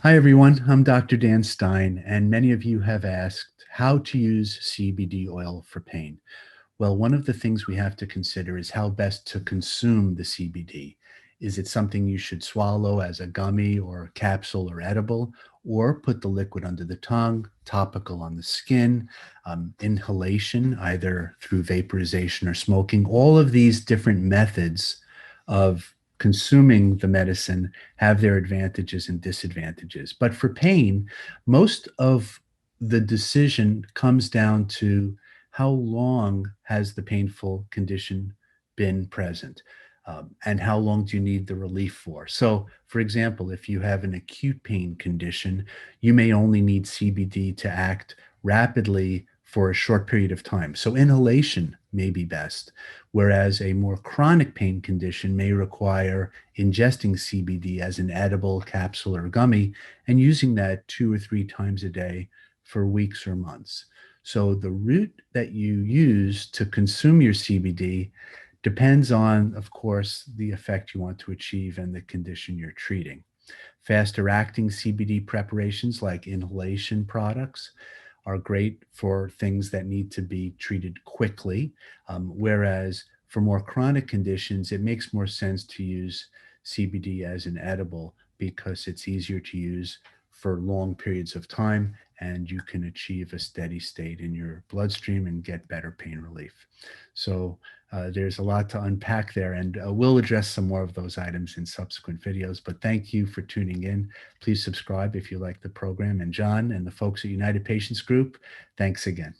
Hi, everyone. I'm Dr. Dan Stein, and many of you have asked how to use CBD oil for pain. Well, one of the things we have to consider is how best to consume the CBD. Is it something you should swallow as a gummy or capsule or edible, or put the liquid under the tongue, topical on the skin, inhalation, either through vaporization or smoking? All of these different methods of consuming the medicine have their advantages and disadvantages. But for pain, most of the decision comes down to how long has the painful condition been present? And how long do you need the relief for? So, for example, if you have an acute pain condition, you may only need CBD to act rapidly for a short period of time. So, inhalation may be best, whereas a more chronic pain condition may require ingesting CBD as an edible, capsule, or gummy and using that 2 or 3 times a day for weeks or months. So the route that you use to consume your CBD depends on, of course, the effect you want to achieve and the condition you're treating. Faster acting CBD preparations like inhalation products are great for things that need to be treated quickly, whereas for more chronic conditions, it makes more sense to use CBD as an edible because it's easier to use for long periods of time and you can achieve a steady state in your bloodstream and get better pain relief. So there's a lot to unpack there, and we'll address some more of those items in subsequent videos. But thank you for tuning in. Please subscribe if you like the program. And John and the folks at United Patients Group, thanks again.